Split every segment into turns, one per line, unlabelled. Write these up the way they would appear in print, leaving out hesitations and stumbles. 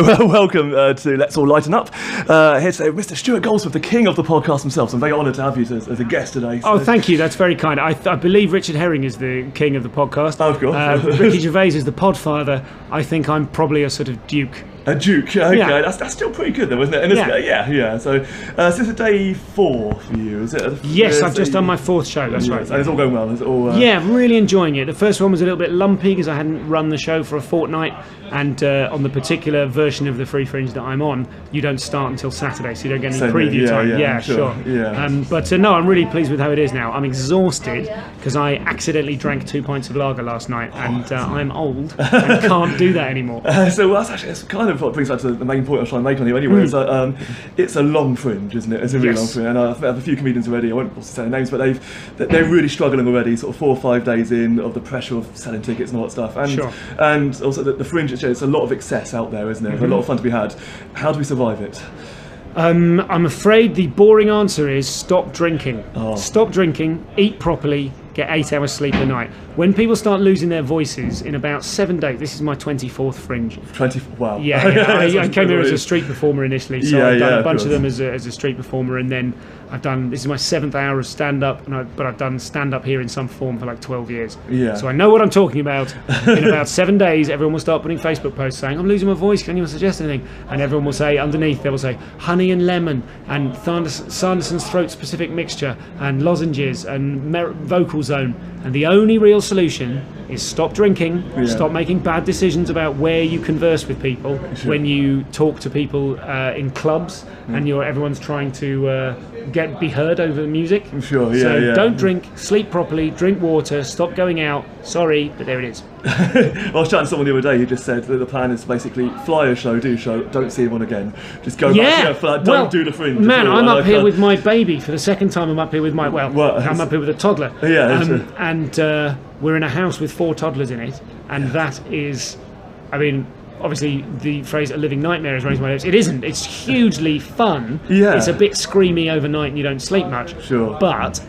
Welcome to Let's All Lighten Up. Here today, Mr. Stuart Goldsmith, the king of the podcast himself. So I'm very honoured to have you as a guest today.
So. Oh, thank you. That's very kind. I believe Richard Herring is the king of the podcast.
Oh, of course.
Ricky Gervais is the podfather. I think I'm probably a sort of duke.
A duke, okay.
Yeah.
That's still pretty good though, isn't it? And yeah. So this is day 4 for you, is it?
Yes, I've just done my 4th show, that's right.
And it's all going well? Is it all,
Yeah, really enjoying it. The first one was a little bit lumpy because I hadn't run the show for a fortnight, and on the particular version of the Free Fringe that I'm on, you don't start until Saturday, so you don't get any preview time.
Yeah,
sure.
Yeah.
But no, I'm really pleased with how it is now. I'm exhausted because I accidentally drank 2 pints of lager last night, and I'm old and can't do that anymore.
It's kind of what brings us to the main point I was trying to make on you anyway. Is that, it's a long fringe, isn't it? It's a really long fringe, and I have a few comedians already. I won't say their names, but they're really struggling already. Sort of 4 or 5 days in of the pressure of selling tickets and all that stuff, and also the fringe. It's a lot of excess out there, isn't it? There's a lot of fun to be had. How do we survive it?
I'm afraid the boring answer is stop drinking. Stop drinking, eat properly, get 8 hours sleep a night. When people start losing their voices in about 7 days, this is my 24th fringe.
Wow.
Yeah. I came here as a street performer initially, so I've done a bunch of them as a street performer, and then this is my 7th hour of stand-up, but I've done stand-up here in some form for like 12 years.
Yeah.
So I know what I'm talking about. In about 7 days, everyone will start putting Facebook posts saying, I'm losing my voice, can you suggest anything? And everyone will say, underneath, they will say, honey and lemon, and Sanderson's throat-specific mixture, and lozenges, and vocal zone. And the only real solution is stop drinking, stop making bad decisions about where you converse with people when you talk to people in clubs and everyone's trying to be heard over the music. Don't drink, sleep properly, drink water, stop going out. Sorry, but there it is.
I was chatting to someone the other day who just said that the plan is to basically fly a show, do a show, don't see anyone again. Just go back, don't do the fringe.
Man, I'm up here with my baby for the second time. I'm up here with I'm up here with a toddler. And we're in a house with 4 toddlers in it, and that is, obviously the phrase "a living nightmare" is raised my lips. It isn't. It's hugely fun.
Yeah.
It's a bit screamy overnight and you don't sleep much.
Sure.
But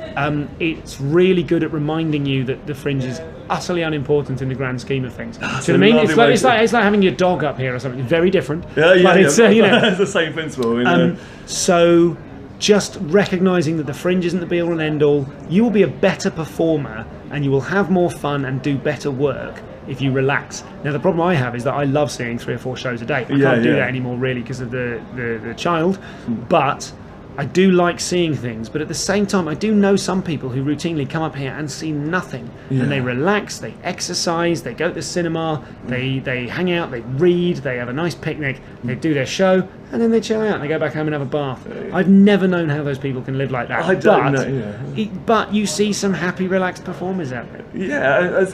it's really good at reminding you that the fringe is utterly unimportant in the grand scheme of things. So it's like having your dog up here or something. Very different. It's
it's the same principle.
So just recognising that the fringe isn't the be all and end all. You will be a better performer and you will have more fun and do better work if you relax. Now the problem I have is that I love seeing 3 or 4 shows a day. I can't do that anymore really because of the child, but I do like seeing things. But at the same time, I do know some people who routinely come up here and see nothing, and they relax, they exercise, they go to the cinema, they hang out, they read, they have a nice picnic, they do their show, and then they chill out and they go back home and have a bath. I've never known how those people can live like that.
I don't know.
But you see some happy, relaxed performers out there.
Yeah,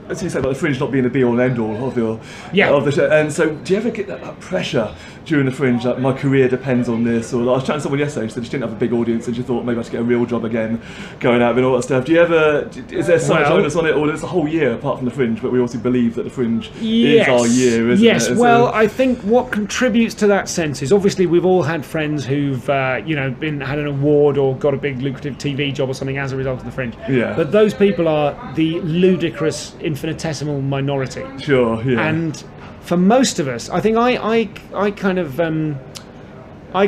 as you said about the fringe not being the be-all and end-all of the show, and so do you ever get that pressure during the fringe, like my career depends on this? Or I was chatting to someone yesterday who said she didn't have a big audience and she thought maybe I should get a real job again, going out and all that stuff. Do you ever, is there so much onus on it, or there's a whole year apart from the fringe, but we also believe that the fringe is our year, isn't it?
Yes, I think what contributes to that sense is obviously we've all had friends who've had an award or got a big lucrative TV job or something as a result of the fringe.
Yeah.
But those people are the ludicrous infinitesimal minority.
Sure, yeah.
And for most of us, I think I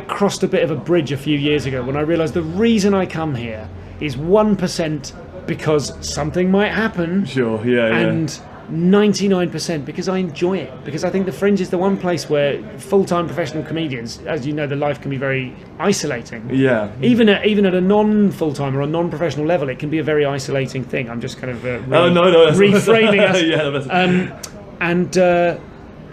crossed a bit of a bridge a few years ago when I realised the reason I come here is 1% because something might happen.
Sure, yeah.
And 99% because I enjoy it. Because I think the fringe is the one place where full-time professional comedians, as you know, the life can be very isolating.
Yeah.
Even at a non-full-time or a non-professional level, it can be a very isolating thing. I'm just kind of reframing us.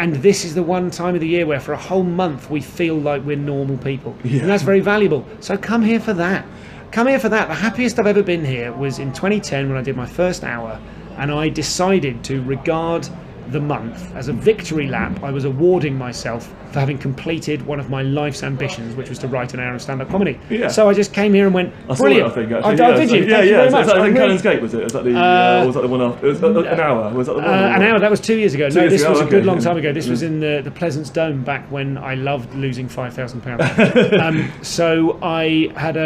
And this is the one time of the year where for a whole month we feel like we're normal people. Yeah. And that's very valuable. So come here for that. The happiest I've ever been here was in 2010 when I did my first hour, and I decided to regard the month as a victory lap. I was awarding myself for having completed one of my life's ambitions, which was to write an hour of stand-up comedy. Yeah. So I just came here and went, brilliant.
I saw that, I think, actually.
Did you? Thank you very much.
Was that in Cannon's Gate, was it? Was that the was that the one after? It was an hour. Was that the one?
An hour. That was 2 years ago. This was a good long time ago. This was in the Pleasance Dome back when I loved losing £5,000. So I had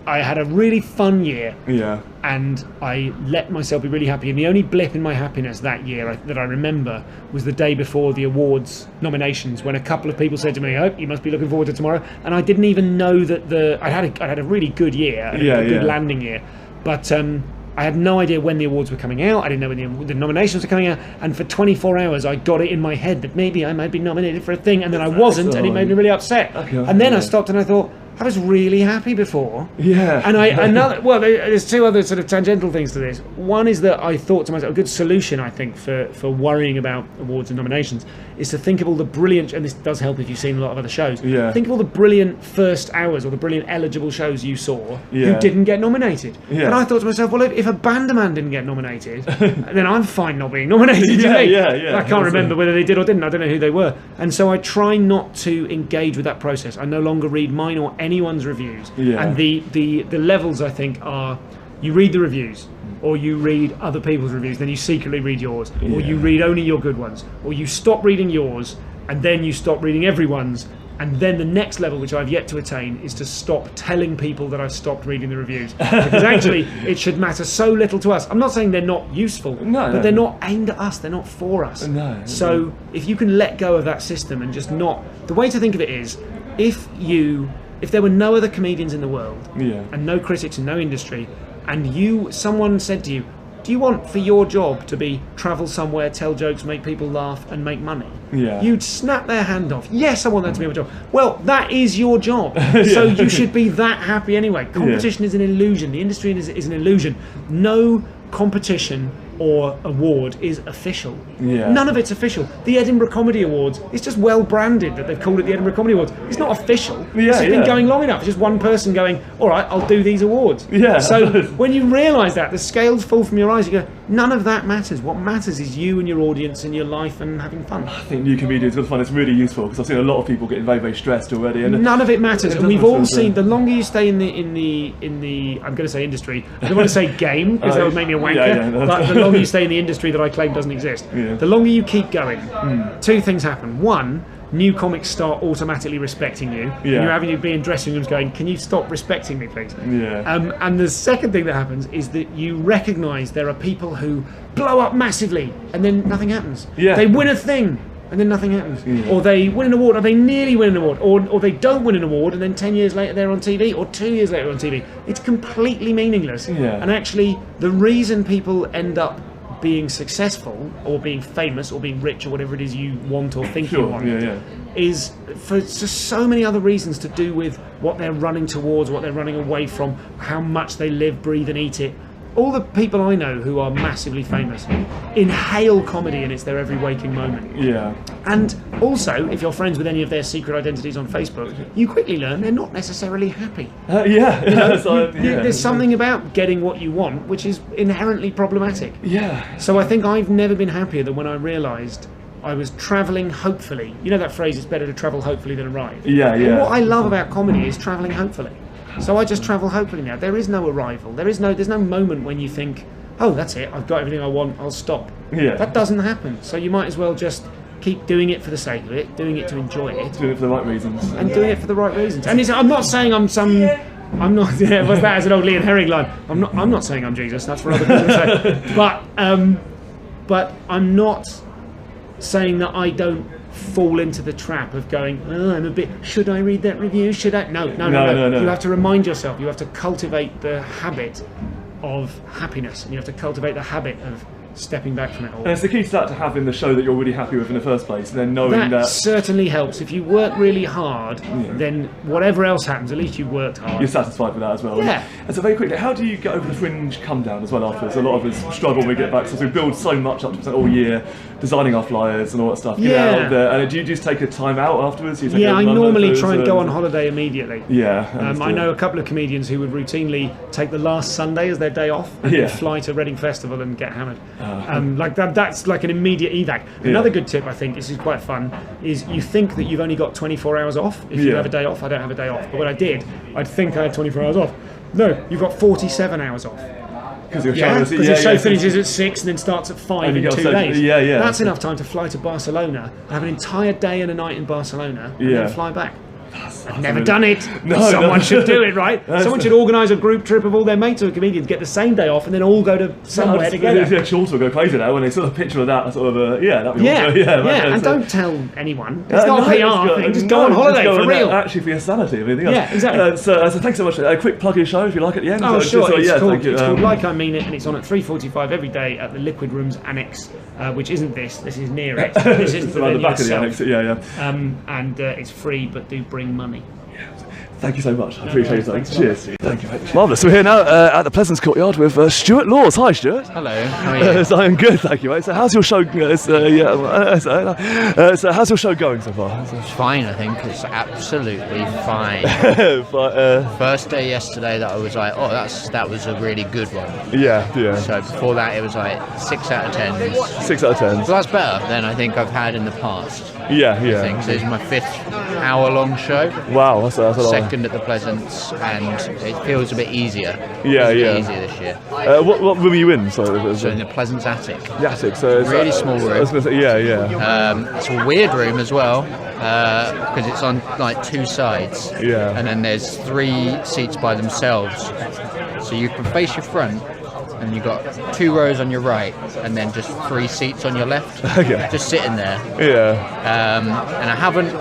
I had a really fun year.
Yeah.
And I let myself be really happy. And the only blip in my happiness that year that I remember was the day before the awards nominations, when a couple of people said to me, "Oh, you must be looking forward to tomorrow." And I didn't even know that I had a really good year, a good landing year, but I had no idea when the awards were coming out. I didn't know when the nominations were coming out. And for 24 hours, I got it in my head that maybe I might be nominated for a thing, and then I wasn't, and it made me really upset. And then I stopped and I thought, I was really happy before.
Yeah.
And there's two other sort of tangential things to this. One is that I thought to myself, a good solution, I think, for worrying about awards and nominations is to think of all the brilliant, and this does help if you've seen a lot of other shows, think of all the brilliant first hours or the brilliant eligible shows you saw who didn't get nominated. Yeah. And I thought to myself, well, if a Banderman didn't get nominated, then I'm fine not being nominated. I can't remember whether they did or didn't. I don't know who they were. And so I try not to engage with that process. I no longer read mine or anyone's reviews. And the levels, I think, are you read the reviews, or you read other people's reviews, then you secretly read yours, or you read only your good ones, or you stop reading yours and then you stop reading everyone's. And then the next level, which I've yet to attain, is to stop telling people that I've stopped reading the reviews. Because actually, it should matter so little to us. I'm not saying they're not useful, but they're not aimed at us. They're not for us. So if you can let go of that system and just not... The way to think of it is, if there were no other comedians in the world, and no critics and no industry, and someone said to you, do you want for your job to be travel somewhere, tell jokes, make people laugh and make money? You'd snap their hand off. Yes, I want that to be my job. Well, that is your job. So you should be that happy anyway. Competition is an illusion. The industry is an illusion. No competition or award is official. None of it's official. The Edinburgh Comedy Awards, it's just well branded that they've called it the Edinburgh Comedy Awards. It's not official. It's been going long enough. It's just one person going, all right, I'll do these awards. So when you realise that, the scales fall from your eyes, you go, none of that matters. What matters is you and your audience and your life and having fun.
I think new comedians will find it's really useful, because I've seen a lot of people getting very, very stressed already. And
none of it matters. And we've all seen, the longer you stay in the I'm going to say industry, I don't want to say game, because that would make me a wanker, but the longer you stay in the industry that I claim doesn't exist, the longer you keep going, two things happen. One, new comics start automatically respecting you, and you're having to be in dressing rooms going, can you stop respecting me, please? And the second thing that happens is that you recognise there are people who blow up massively and then nothing happens. They win a thing and then nothing happens. Or they win an award, or they nearly win an award, or they don't win an award and then 10 years later they're on TV, or 2 years later on TV. It's completely meaningless. And actually, the reason people end up being successful or being famous or being rich or whatever it is you want or think you want is for just so many other reasons to do with what they're running towards, what they're running away from, how much they live, breathe and eat it. All the people I know who are massively famous inhale comedy and it's their every waking moment. And also, if you're friends with any of their secret identities on Facebook, you quickly learn they're not necessarily happy. There's something about getting what you want which is inherently problematic. So I think I've never been happier than when I realised I was travelling hopefully. You know that phrase, it's better to travel hopefully than arrive. And what I love about comedy is travelling hopefully. So I just travel hopefully now. There is no arrival. There's no moment when you think, oh, that's it, I've got everything I want, I'll stop. That doesn't happen. So you might as well just keep doing it for the sake of it, doing it to enjoy it.
Doing it for the right reasons.
And doing it for the right reasons. And I'm not saying I'm some... I'm not... was that as an old Ian Herring line? I'm not saying I'm Jesus, that's for other people to say. But I'm not saying that I don't fall into the trap of going, oh, I'm a bit, should I read that review? Should I? No. You have to remind yourself, you have to cultivate the habit of happiness, and you have to cultivate the habit of stepping back from it all.
And it's the key to that, to having the show that you're really happy with in the first place, and then knowing that
certainly helps. If you work really hard, then whatever else happens, at least you worked hard.
You're satisfied with that as well. And so very quickly, how do you get over the Fringe come down as well afterwards? A lot of us struggle when we get back, so we build so much up to all year, designing our flyers and all that stuff. Get out there. And do you just take a time out afterwards?
I normally try and go on holiday immediately.
I
know a couple of comedians who would routinely take the last Sunday as their day off and then fly to Reading Festival and get hammered. Like that's like an immediate evac. Another good tip, I think, this is quite fun, is you think that you've only got 24 hours off if you have a day off. I don't have a day off, but when I did, I'd think I had 24 hours off. No, you've got 47 hours off. Because your show finishes at 6 and then starts at 5 in 2 days. That's enough time to fly to Barcelona and have an entire day and a night in Barcelona and then fly back. I've never done it. Someone should do it, right? Someone should organise a group trip of all their mates who are comedians, get the same day off, and then all go to somewhere together.
Yeah, Chorlton will go crazy now when they saw a picture of that. Sort of, that'd be
awesome.
Yeah,
and don't tell anyone. It's not a PR thing. Just go on holiday for real.
Actually, for your sanity and everything else.
Yeah, exactly.
So thanks so much. A quick plug of your show if you like at the end.
Oh, sure. It's called
you.
Like I Mean It, and it's on at 3:45 every day at the Liquid Rooms Annex, which isn't this. This is near it. This is the venue
back
itself.
Of the Annex.
And it's free, but do bring money.
Thank you so much. I appreciate it. Cheers. Thank you. Marvellous. We're here now at the Pleasance Courtyard with Stuart Laws. Hi, Stuart.
Hello. How are you?
I'm good, thank you, mate. So, how's your show? So, how's your show going so far?
It's fine. I think it's absolutely fine. First day yesterday that I was like, oh, that was a really good one.
Yeah.
So before that, it was like 6 out of 10.
6 out of 10.
So that's better than I think I've had in the past.
Yeah.
I think so. It's my 5th hour-long show.
Wow, that's a lot.
Second at the Pleasance, and it feels a bit easier.
Yeah.
Easier this year.
What room are you in? So
in the Pleasance attic.
The attic. So it's
really small room.
I was going to say, yeah.
It's a weird room as well because it's on like 2 sides.
Yeah.
And then there's 3 seats by themselves, so you can face your front. And you've got 2 rows on your right, and then just 3 seats on your left.
Okay.
Just sitting there.
Yeah.
And I haven't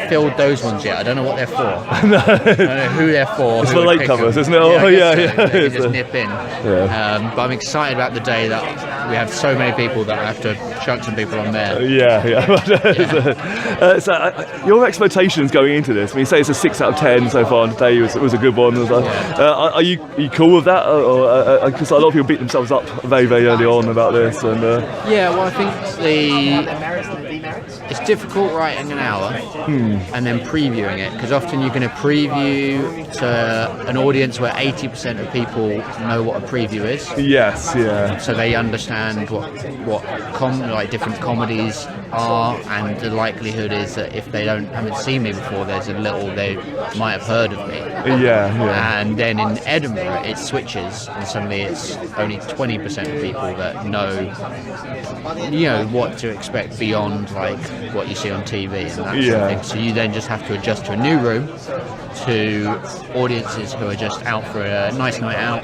filled those ones yet. I don't know what they're for. No. I don't know who they're for.
It's for late covers, isn't it?
You just nip in. Yeah. But I'm excited about the day that we have so many people that I have to chuck some people on there.
So, your expectations going into this? I mean, you say it's a 6 out of 10 so far on today. It was a good one. Are you cool with that? Because a lot of people beat themselves up very, very early on about this. And
well, I think it's difficult writing an hour and then previewing it, because often you're going to preview to an audience where 80% of people know what a preview is.
Yes, yeah.
So they understand what different comedies are, and the likelihood is that if they haven't seen me before, there's a little they might have heard of me.
Yeah.
And then in Edinburgh it switches, and suddenly it's only 20% of people that know what to expect beyond like what you see on TV and that sort of thing. So you then just have to adjust to a new room, to audiences who are just out for a nice night out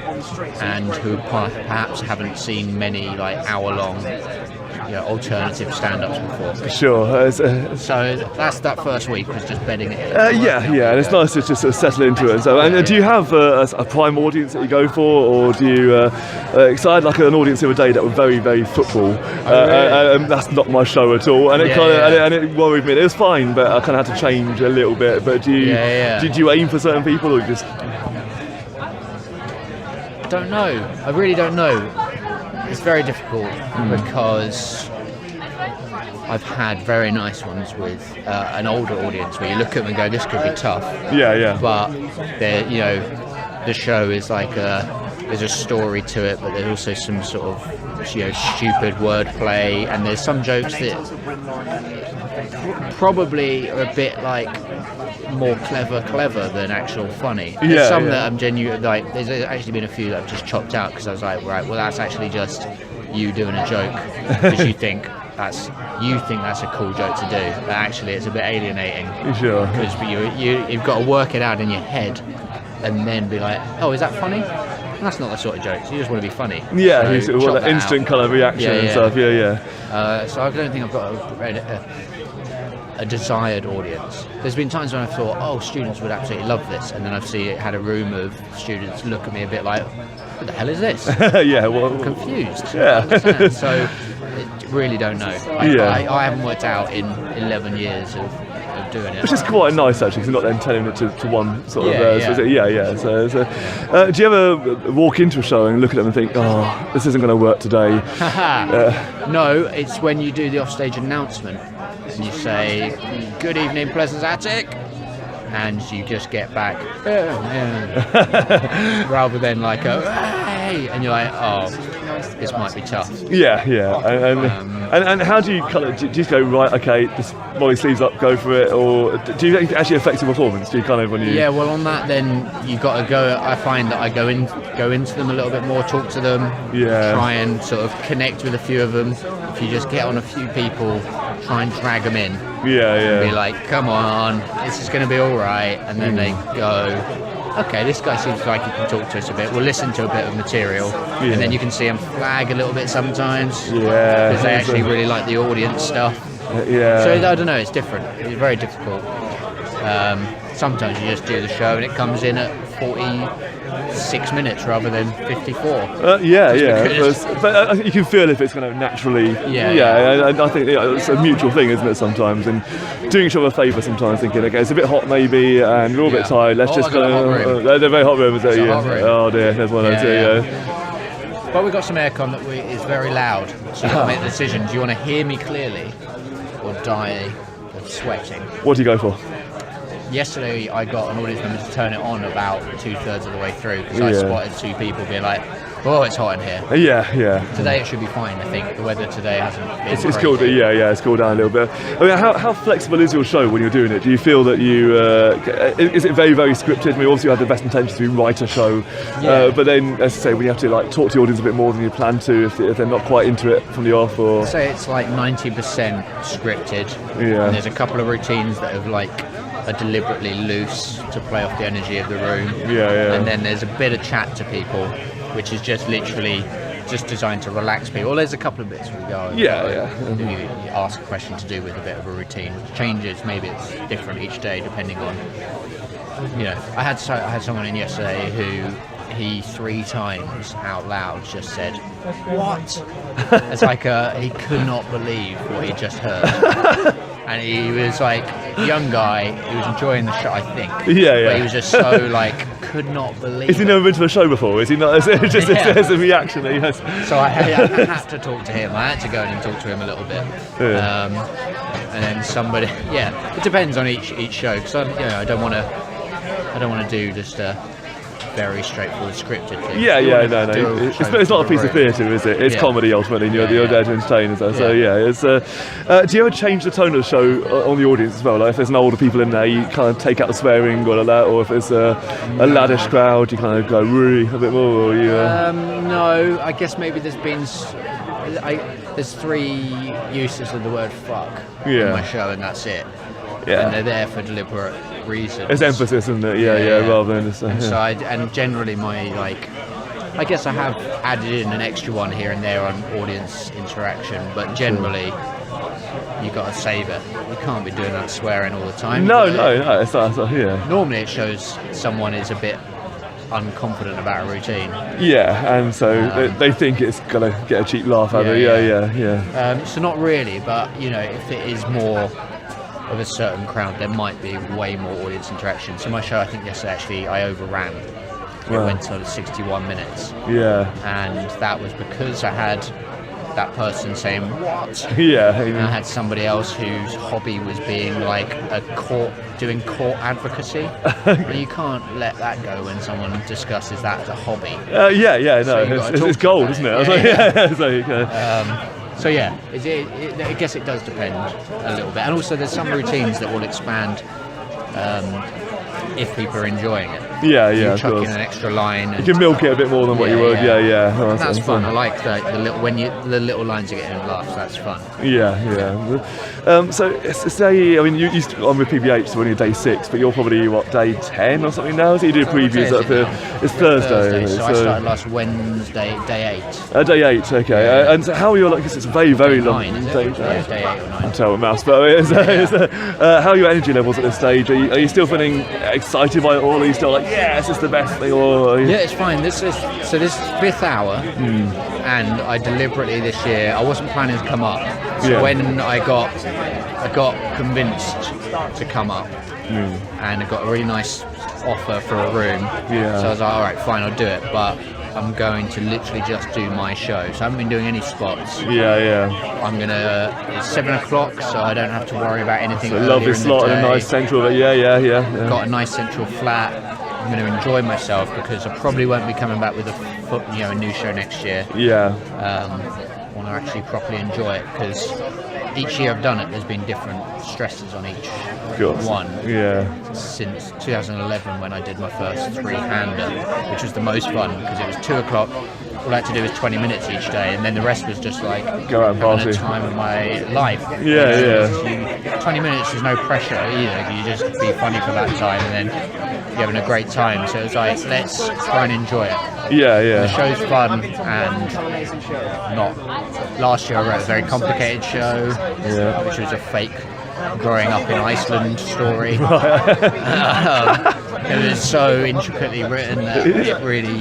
and who perhaps haven't seen many like hour-long alternative stand-ups before.
Sure.
So that's that first week was just bedding it in.
And it's nice to just sort of settle into it. And so, and do you have a prime audience that you go for, or do you? Because I had like an audience the other day that were very, very football, and that's not my show at all. And it and it worried me. It was fine, but I kind of had to change a little bit. But do you? Did you aim for certain people, or just?
I don't know. I really don't know. It's very difficult because I've had very nice ones with an older audience where you look at them and go, this could be tough.
Yeah.
But the show is like there's a story to it, but there's also some sort of stupid wordplay, and there's some jokes that probably are a bit like more clever than actual funny. There's some that I'm genuine, like there's actually been a few that I've just chopped out because I was like, right, well that's actually just you doing a joke because you think that's a cool joke to do, but actually it's a bit alienating.
Sure.
Because you've got to work it out in your head and then be like, oh, is that funny? And that's not the sort of jokes. You just want to be funny.
Yeah, so that instant kind of reaction and stuff.
So I don't think I've got a desired audience. There's been times when I've thought, oh, students would absolutely love this, and then I've had a room of students look at me a bit like, what the hell is this? I'm confused. So I really don't know. I haven't worked out in 11 years of doing it.
Which is quite nice actually, because you're not then telling it to one sort of. So, do you ever walk into a show and look at them and think, oh, this isn't going to work today?
No, it's when you do the offstage announcement and you say, good evening, Pleasance Attic, and you just get back, rather than like hey, and you're like, oh, this might be tough.
And how do you kind of, do you just go, right, okay, just roll your sleeves up, go for it, or do you think it actually affects your performance? Do you kind of, when you...
Yeah, well on that then you've got to go, I find that I go into them a little bit more, talk to them, try and sort of connect with a few of them. If you just get on a few people try and drag them in.
Yeah.
And be like, come on, this is going to be all right. And then they go, okay, this guy seems like he can talk to us a bit. We'll listen to a bit of material. And then you can see them flag a little bit sometimes.
Yeah.
Because they actually really like the audience stuff.
Yeah.
So I don't know, it's different. It's very difficult. Sometimes you just do the show and it comes in at 46 minutes rather than 54.
But you can feel if it's going to naturally. I think it's a mutual thing, isn't it? Sometimes, and doing each other a favour. Sometimes thinking, okay, it's a bit hot maybe, and we're all a bit tired. Let's just kind of. They're very hot rooms. Oh dear, there's one of those.
But we've got some aircon that is very loud, so you've got to make the decision. Do you want to hear me clearly, or die of sweating?
What do you go for?
Yesterday I got an audience member to turn it on about 2/3 of the way through because I spotted 2 people being like, oh, it's hot in here.
Yeah.
Today it should be fine, I think. The weather today hasn't been
It's cooled, it's cooled down a little bit. I mean, how flexible is your show when you're doing it? Do you feel that you... is it very, very scripted? I mean, obviously you have the best intentions to write a show, but then, as I say, when you have to like talk to the audience a bit more than you plan to, if they're not quite into it from the off, or...
I'd say it's like 90% scripted, and there's a couple of routines that have like... are deliberately loose to play off the energy of the room. And then there's a bit of chat to people, which is just literally just designed to relax people. Well, there's a couple of bits we go. You ask a question to do with a bit of a routine, which changes. Maybe it's different each day depending on. I had someone in yesterday who he 3 times out loud just said, "What?" It's like he could not believe what he just heard. And he was like a young guy, he was enjoying the show, I think. But he was just so like, could not believe.
Has he never been to a show before? Is he not? It's a reaction that he has.
So I had to talk to him. I had to go in and talk to him a little bit. And then somebody, it depends on each show. Because I don't want to do just a very straightforward scripted thing.
No. It's not a piece of theatre, is it? It's comedy ultimately, and you're there to entertain. So it's. Do you ever change the tone of the show on the audience as well? Like if there's no older people in there, you kind of take out the swearing or like that, or if it's a laddish crowd, you kind of go really a bit more. Or you.
No, I guess maybe there's been. There's 3 uses of the word fuck in my show, and that's it. And they're there for deliberate reasons.
It's emphasis, isn't it? Rather than just.
And generally, I guess I have added in an extra one here and there on audience interaction, but generally, you got to save it. You can't be doing that swearing all the time.
No. It's
Normally, it shows someone is a bit unconfident about a routine.
And so they think it's gonna get a cheap laugh out of it.
So not really, but if it is more of a certain crowd, there might be way more audience interaction. So my show, I think yesterday actually I overran. It went to 61 minutes. And that was because I had that person saying what? And I had somebody else whose hobby was being like doing court advocacy. And you can't let that go when someone discusses that as a hobby.
It's gold, isn't it?
I guess it does depend a little bit. And also there's some routines that will expand if people are enjoying it. You chuck in an extra line.
You can milk it a bit more than what you would.
That's fun. I like the little lines are getting laughs. That's fun.
So say, I mean, I'm with PBH, so we're only day 6, but you're probably day 10 or something now. So you do previews it's Thursday.
So I started last Wednesday, day 8.
Day 8, okay. And so how are your because it's a very, very long
day 8 or 9.
I'm telling mouse, but how are your energy levels at this stage? Are you still feeling excited by it all? Are you still like, this is the best thing? Or
it's fine. This is 5th hour, and I deliberately this year I wasn't planning to come up. So when I got convinced to come up, and I got a really nice offer for a room. So I was like, all right, fine, I'll do it, but I'm going to literally just do my show. So I haven't been doing any spots. I'm gonna. It's 7 o'clock, so I don't have to worry about anything.
So lovely slot and a nice central.
Got a nice central flat. I'm going to enjoy myself because I probably won't be coming back with a new show next year. I want to actually properly enjoy it because each year I've done it, there's been different stresses on each one. Since 2011 when I did my first 3-hander, which was the most fun because it was 2 o'clock. all I had to do was 20 minutes each day, and then the rest was just like
go out and
having
party.
a time of my life. 20 minutes, there's no pressure either. You just be funny for that time, and then you're having a great time. So it's like, let's try and enjoy it. The show's fun, and not. Last year I wrote a very complicated show, which was a fake growing up in Iceland story. It was so intricately written that it really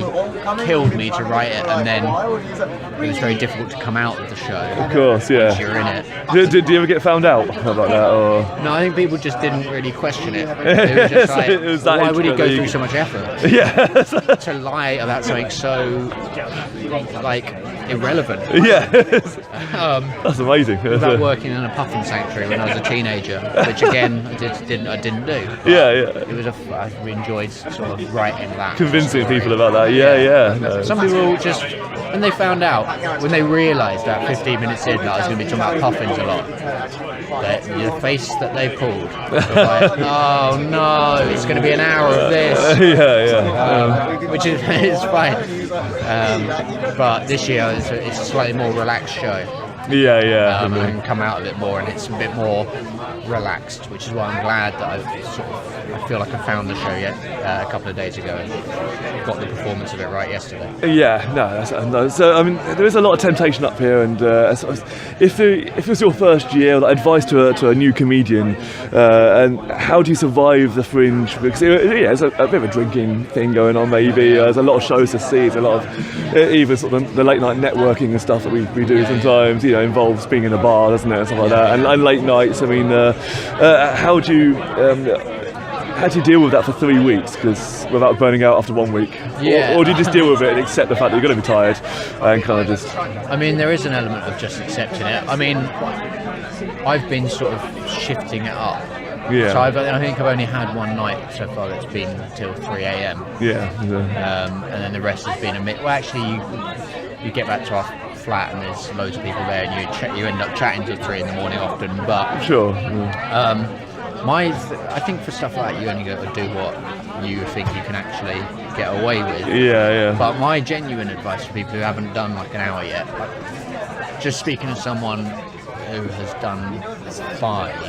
killed me to write it, and then it was very difficult to come out of the show.
Of course,
once you're in it.
Did you ever get found out about that? Or?
No, I think people just didn't really question it. It was just like, why would he go through so much effort to lie about something so like irrelevant?
That's amazing.
About working in a puffin sanctuary when I was a teenager, which again I didn't do. It was I enjoyed sort of writing that,
convincing people about that.
Some people just, when they found out, when they realised that 15 minutes in that I was going to be talking about puffins a lot, the face that they pulled, like, oh no, it's going to be an hour of this. Which is fine. But this year it's a slightly more relaxed show. And come out of it more, and it's a bit more relaxed, which is why I'm glad that I feel like I found the show a couple of days ago and got the performance of it right yesterday.
So I mean, there is a lot of temptation up here, and if it was your first year, like, advice to a new comedian, and how do you survive the Fringe? Because there's a bit of a drinking thing going on, maybe. There's a lot of shows to see. There's a lot of even sort of the late night networking and stuff that we do sometimes. Involves being in a bar, doesn't it, and stuff like that, and late nights. I mean, how do you deal with that for 3 weeks? Because without burning out after 1 week, or do you just deal with it and accept the fact that you're going to be tired and kind of just?
I mean, there is an element of just accepting it. I mean, I've been sort of shifting it up. So I think I've only had one night so far that's been till 3 a.m. And then the rest has been a bit. Well, actually, you get back to our flat and there's loads of people there, and you end up chatting till 3 in the morning often. But I think for stuff like that, you only got to do what you think you can actually get away with. But my genuine advice for people who haven't done like an hour yet, just speaking to someone who has done 5,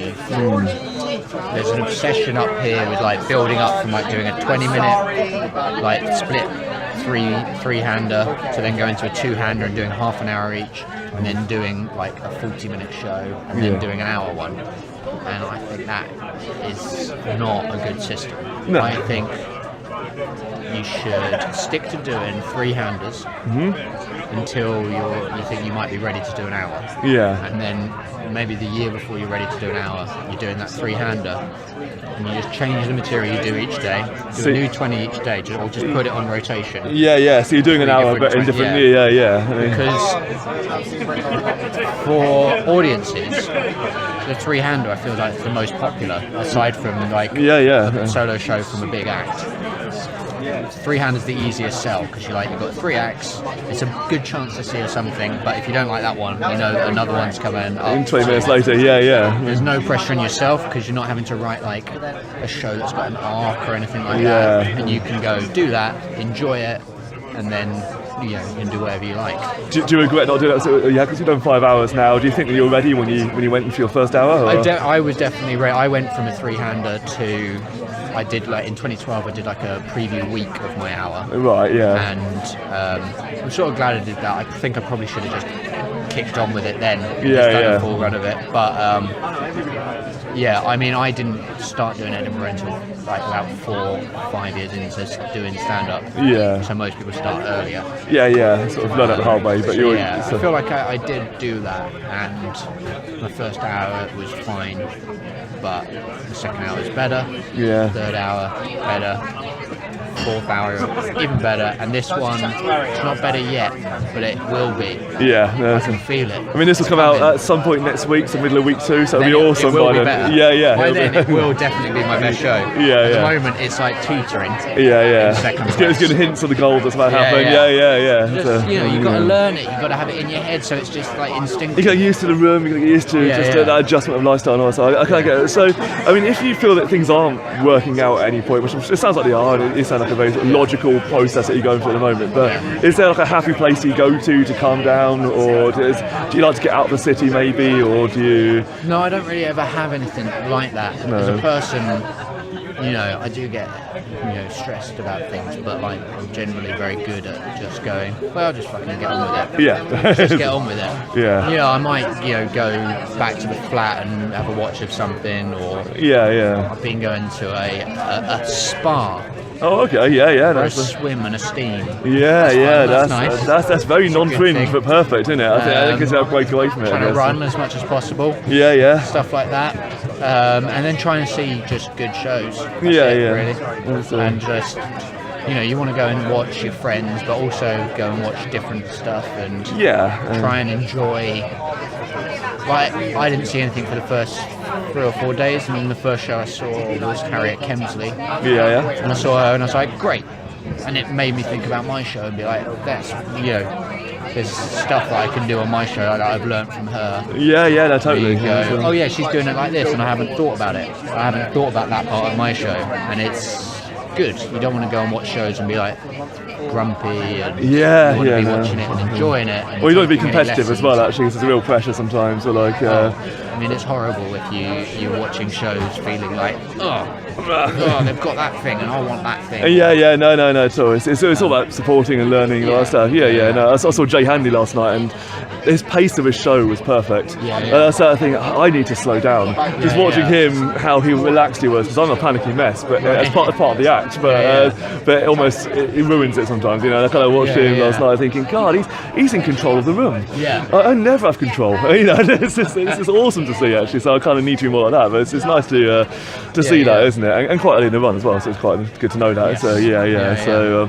there's an obsession up here with like building up from like doing a 20-minute like split three-hander to then going to a 2-hander and doing half an hour each, and then doing like a 40-minute show and then doing an hour one. And I think that is not a good system. I think you should stick to doing 3-handers until you think you might be ready to do an hour. And then maybe the year before you're ready to do an hour, you're doing that 3-hander, and you just change the material you do each day, do a new 20 each day, or just put it on rotation.
So you're doing an hour but in different.
Because for audiences, the 3-hander I feel like is the most popular, aside from like a solo show from a big act. 3-hander is the easiest sell because you've got 3 acts. It's a good chance to see something, but if you don't like that one, another one's coming up.
In 20 minutes later,
There's no pressure on yourself because you're not having to write like a show that's got an arc or anything like that, and you can go do that, enjoy it, and then you can do whatever you like.
Do you regret not doing that? So, because you've done 5 hours now. Do you think that you're ready when you went for your first hour?
I was definitely ready. I went from a 3-hander to. I did in 2012. I did like a preview week of my hour. And I'm sort of glad I did that. I think I probably should have just kicked on with it then. Done a full run of it. But I mean, I didn't start doing Edinburgh until like about 4 or 5 years into doing stand-up. So most people start earlier.
Sort of learn it the hard way. But
I feel like I did do that, and my first hour was fine, but the second hour was better. Third hour better. 4th hour even better, and this one it's not better yet, but it will be. I can feel it.
I mean, this will come out at some point next week, so middle of week 2, so it'll be awesome.
It will be better. By then
it
will definitely be my best show. At the moment it's like tutoring.
It's good hints of the gold that's about to happen.
Just, you've got to learn it, you've got to have it in your head, so it's just like instinctive.
You get used to the room, you get used to that adjustment of lifestyle and all that. So I can't get it. So I mean, if you feel that things aren't working out at any point, which it sounds like they are, and you sound like like a very sort of logical process that you're going through at the moment. But is there like a happy place you go to calm down, or do you like to get out of the city maybe, or do you?
No, I don't really ever have anything like that. As a person, I do get, stressed about things, but like I'm generally very good at just going, well, just fucking get on with it.
Yeah.
Just get on with it.
Yeah.
I might, go back to the flat and have a watch of something, or I've been going to a spa.
Oh, okay, yeah.
For a swim and a steam.
Yeah,
that's nice.
That's very non-fringe, but perfect, isn't it? I think it's a break away from it.
Trying to run as much as possible.
Yeah.
Stuff like that. And then trying to see just good shows. That's it, really. And just, you want to go and watch your friends, but also go and watch different stuff and try and enjoy. Like, I didn't see anything for the first 3 or 4 days, and then the first show I saw was Harriet Kemsley.
Yeah.
And I saw her, and I was like, great. And it made me think about my show and be like, that's, there's stuff that I can do on my show that I've learned from her.
Yeah, no, totally.
You go, oh yeah, she's doing it like this, and I haven't thought about it. I haven't thought about that part of my show, and it's good. You don't want to go and watch shows and be like grumpy and you want to be watching it and enjoying it.
Well, you don't want to be competitive as well, actually, because there's a real pressure sometimes. Or like,
I mean, it's horrible if you're watching shows feeling like, they've got that thing and I want that thing.
Yeah, no, at all. It's all about supporting and learning and all that stuff. No. I saw Jay Hanley last night, and his pace of his show was perfect. That's the thing. I need to slow down. Just watching him, how he relaxed he was, because I'm a panicky mess, but as part of the act. But it almost it ruins it sometimes. I kind of watched him last night, thinking, God, he's in control of the room. I never have control. It's just awesome to see, actually. So I kind of need to be more like that. But it's nice to see that, isn't it? And quite early in the run as well. So it's quite good to know that.
Yes.
So So.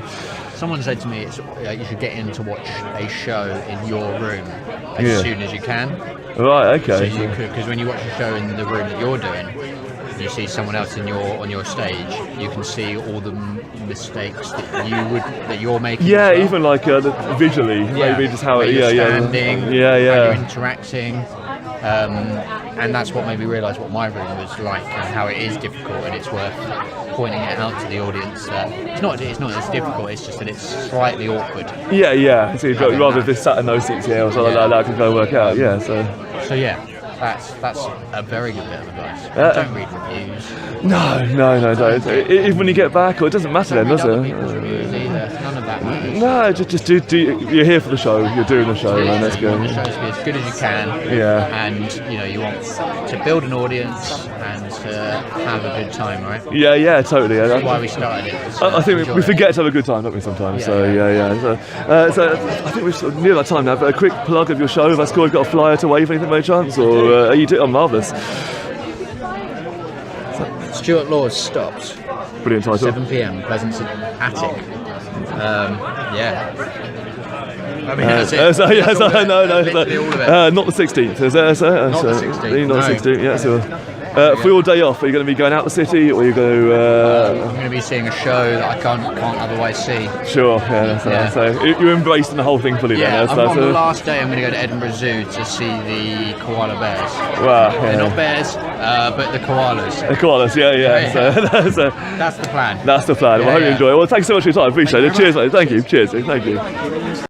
Someone said to me, you should get in to watch a show in your room as soon as you can.
Right. Okay.
So you could, because when you watch a show in the room that you're doing, you see someone else on your stage, you can see all the mistakes that you're making.
Yeah, well. Even like visually, maybe just how
you're standing, how you're interacting. And that's what made me realise what my room was like and how it is difficult, and it's worth pointing it out to the audience that it's not as difficult, it's just that it's slightly awkward.
Yeah. So you'd rather just sat in those seats here or something like that can go work out. So
that's a very good bit of advice. Don't read reviews.
No, don't. Even when you get back, or it doesn't matter then, does it?
None of that matters.
No, just do. You're here for the show. You're doing the show, and let's go.
You want the show to be as good as you can. And you want to build an audience and to have a good time, right?
Yeah, totally.
That's why we started it.
I think we forget to have a good time, don't we? Sometimes. So I think we're sort of near that time now. But a quick plug of your show. That's cool. You've got a flyer to wave anything by chance, or are you doing? Oh, marvellous.
Stuart Law's stopped.
Brilliant title.
7 p.m. Pleasance Attic. I mean, that's it.
Not the 16th. Is that
not the 16th.
Not the 16th. Yeah. So, for your day off, are you going to be going out the city, or are you going to?
I'm going to be seeing a show that I can't otherwise see.
Sure. So you're embracing the whole thing fully.
Yeah.
Then,
on the last day, I'm going to go to Edinburgh Zoo to see the koala bears.
Wow.
They're not bears, but the koalas.
The koalas. Yeah. So
that's the plan.
That's the plan. Well, I hope you enjoy it. Well, thanks so much for your time. I appreciate it. Cheers, mate. Thank you. Cheers. Thank you.